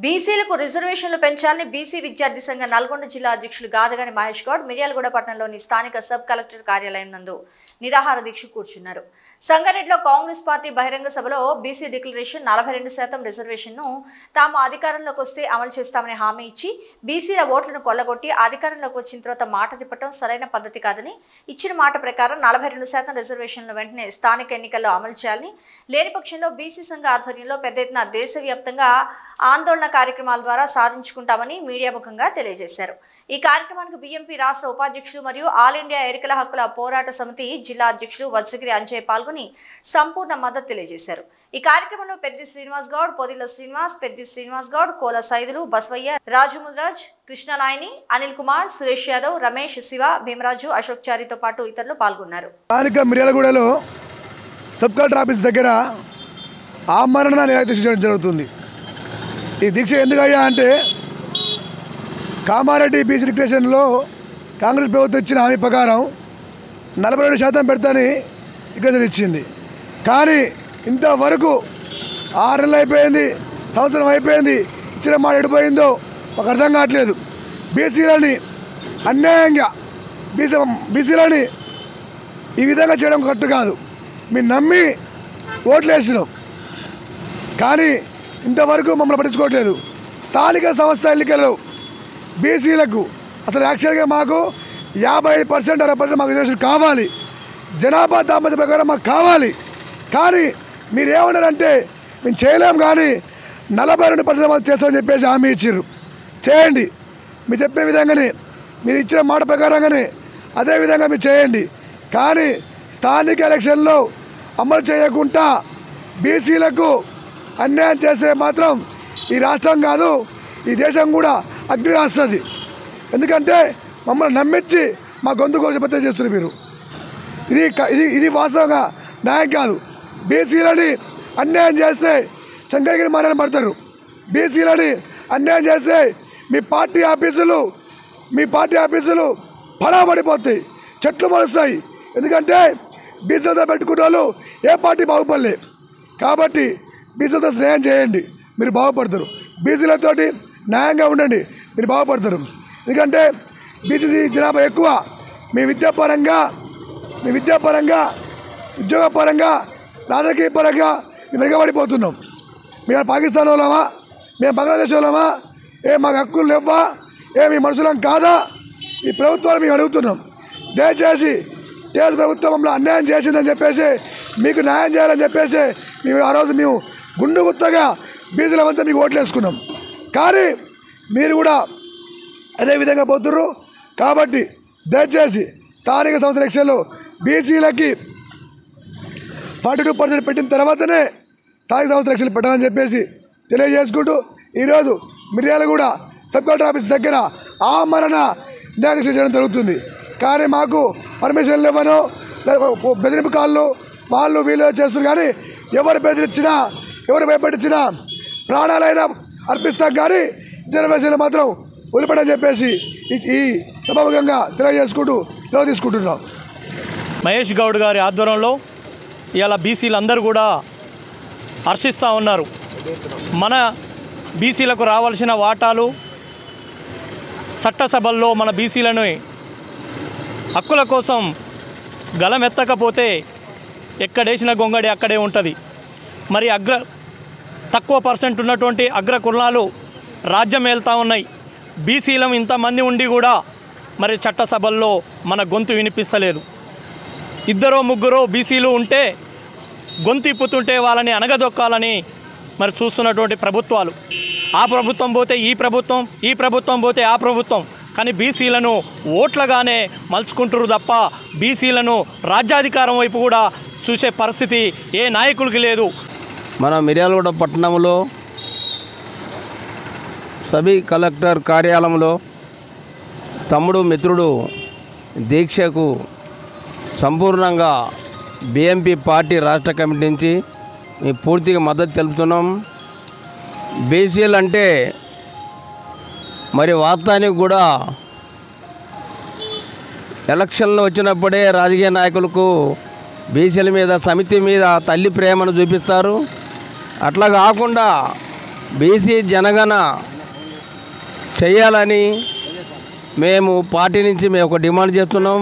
బీసీలకు రిజర్వేషన్లు పెంచాలని బీసీ విద్యార్థి సంఘ నల్గొండ జిల్లా అధ్యక్షులు గాదగాని మహేష్ గౌడ్ మిర్యాలగూడ పట్టణంలోని స్థానిక సబ్ కలెక్టర్ కార్యాలయం నందు నిరాహార దీక్ష కూర్చున్నారు. సంగారెడ్డిలో కాంగ్రెస్ పార్టీ బహిరంగ సభలో బీసీ డిక్లరేషన్ 42% రిజర్వేషన్ను తాము అధికారంలోకి వస్తే అమలు చేస్తామని హామీ ఇచ్చి బీసీల ఓట్లను కొల్లగొట్టి అధికారంలోకి వచ్చిన తర్వాత మాట తిప్పటం సరైన పద్ధతి కాదని, ఇచ్చిన మాట ప్రకారం 42% రిజర్వేషన్లు వెంటనే స్థానిక ఎన్నికల్లో అమలు చేయాలని, లేని పక్షంలో బీసీ సంఘ ఆధ్వర్యంలో పెద్ద ఎత్తున దేశవ్యాప్తంగా ఆందోళన కార్యక్రమాల ద్వారా సాధించుకుంటామని మీడియా ముఖంగా తెలియజేశారు. ఈ కార్యక్రమానికి బీఎంపీ రాష్ట్ర ఉపాధ్యక్షులు మరియు ఆల్ ఇండియా ఎరికల హక్కుల పోరాట సమితి జిల్లా అధ్యక్షులు వజ్రగిరి అంజయ్ పాల్గొని సంపూర్ణ మద్దతు తెలియజేశారు. ఈ కార్యక్రమంలో పెద్ది శ్రీనివాస్ గౌడ్, పొదిల శ్రీనివాస్, పెద్ది శ్రీనివాస్ గౌడ్, కోల సైదులు, బస్వయ్య, రాజముద్రాజ్, కృష్ణనాయని, అనిల్ కుమార్, సురేష్ యాదవ్, రమేష్, శివ, భీమరాజు, అశోక్ చారితో పాటు ఇతరులు పాల్గొన్నారు. మిర్యాలగూడలో సబ్ కలెక్టర్ ఆఫీస్ దగ్గర ఆమరణ నిరాదీక్ష చేయడం జరుగుతుంది. ఈ దీక్ష ఎందుకయ్యా అంటే, కామారెడ్డి బీసీ డిక్లరేషన్లో కాంగ్రెస్ ప్రభుత్వం ఇచ్చిన హామీ ప్రకారం 42% పెడతాని డిక్లరేషన్ ఇచ్చింది. కానీ ఇంతవరకు 6 నెలలు అయిపోయింది, సంవత్సరం అయిపోయింది, ఇచ్చిన మాట ఎడిపోయిందో మాకు అర్థం కావట్లేదు. బీసీలని అన్యాయంగా బీసీలని ఈ విధంగా చేయడం కరెక్ట్ కాదు. మీరు నమ్మి ఓట్లు వేసినాం, కానీ ఇంతవరకు మమ్మల్ని పట్టించుకోవట్లేదు. స్థానిక సంస్థ ఎన్నికల్లో బీసీలకు అసలు యాక్చువల్గా మాకు 55% 60% మాకు రిజర్వేషన్ కావాలి, జనాభా దామత ప్రకారం మాకు కావాలి. కానీ మీరు ఏమన్నారంటే మేము చేయలేము, కానీ 42% చేస్తామని చెప్పేసి హామీ ఇచ్చారు. చేయండి, మీరు చెప్పిన విధంగానే, మీరు ఇచ్చిన మాట ప్రకారంగానే అదేవిధంగా మీరు చేయండి. కానీ స్థానిక ఎలక్షన్లో అమలు చేయకుండా బీసీలకు అన్యాయం చేస్తే మాత్రం ఈ రాష్ట్రం కాదు, ఈ దేశం కూడా అగ్ని రాస్తుంది. ఎందుకంటే మమ్మల్ని నమ్మించి మా గొంతు కోసం పెద్ద చేస్తున్నారు మీరు. ఇది వాస్తవంగా న్యాయం కాదు. బీసీలని అన్యాయం చేస్తే శంకరగిరి మారని పడతారు. బీసీలని అన్యాయం చేస్తే మీ పార్టీ ఆఫీసులు పడబడిపోతాయి, చెట్లు మొలుస్తాయి. ఎందుకంటే బీసీలతో పెట్టుకున్న వాళ్ళు ఏ పార్టీ బాగుపడలే. కాబట్టి బీసీలతో స్నేహం చేయండి, మీరు బాగుపడతారు. బీసీలతోటి న్యాయంగా ఉండండి, మీరు బాగుపడతారు. ఎందుకంటే బీసీ జనాభా ఎక్కువ. మీ విద్యాపరంగా, ఉద్యోగపరంగా, రాజకీయ పరంగా మేము వెనకబడిపోతున్నాం. మేము పాకిస్తాన్ వాళ్ళమా, మేము బంగ్లాదేశ్ వాళ్ళమా, మాకు హక్కులు లేవా, మీ మనుషులం కాదా? ఈ ప్రభుత్వాలు మేము అడుగుతున్నాం. దయచేసి టీఆర్ఎస్ ప్రభుత్వం మమ్మల్ని అన్యాయం చేసిందని చెప్పేసి మీకు న్యాయం చేయాలని చెప్పేసి ఆ రోజు మేము గుండు గుత్తగా బీసీలమంతా మీకు ఓట్లు వేసుకున్నాం. కానీ మీరు కూడా అదేవిధంగా పోతుర్రు. కాబట్టి దయచేసి స్థానిక సంస్థల ఎలక్షన్లో బీసీలకి 42% పెట్టిన తర్వాతనే స్థానిక సంస్థల ఎలక్షన్లు పెట్టాలని చెప్పేసి తెలియజేసుకుంటూ ఈరోజు మిర్యాలగూడ సబ్ కలెక్టర్ ఆఫీస్ దగ్గర ఆమరణ నిరాదీక్ష చేయడం జరుగుతుంది. కానీ మాకు పర్మిషన్ లేవనో బెదిరింపు కాళ్ళు వాళ్ళు వీళ్ళు చేస్తున్నారు. కానీ ఎవరు బెదిరించినా, ఎవరు భయపెట్టించినా ప్రాణాలైనా అర్పిస్తాం, కానీ రిజర్వేషన్లు మాత్రం వదిలిపెట్టని చెప్పేసి ఈ సభాముఖంగా తీసుకుంటున్నాం. మహేష్ గౌడ్ గారి ఆధ్వర్యంలో ఇలా బీసీలు అందరూ కూడా హర్షిస్తూ ఉన్నారు. మన బీసీలకు రావాల్సిన వాటాలు చట్టసభల్లో మన బీసీలను హక్కుల కోసం గలమెత్తకపోతే ఎక్కడేసిన గొంగడి అక్కడే ఉంటుంది. మరి తక్కువ పర్సెంట్ ఉన్నటువంటి అగ్ర కులాలు రాజ్యం వెళ్తూ ఉన్నాయి. బీసీలం ఇంతమంది ఉండి కూడా మరి చట్టసభల్లో మన గొంతు వినిపిస్తలేదు. 2-3 బీసీలు ఉంటే గొంతు ఇప్పుతుంటే వాళ్ళని అనగదొక్కాలని మరి చూస్తున్నటువంటి ప్రభుత్వాలు. ఆ ప్రభుత్వం పోతే ఈ ప్రభుత్వం, ఈ ప్రభుత్వం పోతే ఆ ప్రభుత్వం. కానీ బీసీలను ఓట్లగానే మలుచుకుంటారు తప్ప బీసీలను రాజ్యాధికారం వైపు కూడా చూసే పరిస్థితి ఏ నాయకులకి లేదు. మన మిర్యాలగూడ పట్టణంలో సబ్ కలెక్టర్ కార్యాలయంలో తమ్ముడు మిత్రుడు దీక్షకు సంపూర్ణంగా బీఎంపీ పార్టీ రాష్ట్ర కమిటీ నుంచి మేము పూర్తిగా మద్దతు తెలుపుతున్నాం. బీసీలు అంటే మరి వాస్తవానికి కూడా ఎలక్షన్లు వచ్చినప్పుడే రాజకీయ నాయకులకు బీసీల మీద, సమితి మీద తల్లి ప్రేమను చూపిస్తారు. అట్లా కాకుండా బీసీ జనగణ చేయాలని మేము పార్టీ నుంచి మేము ఒక డిమాండ్ చేస్తున్నాం.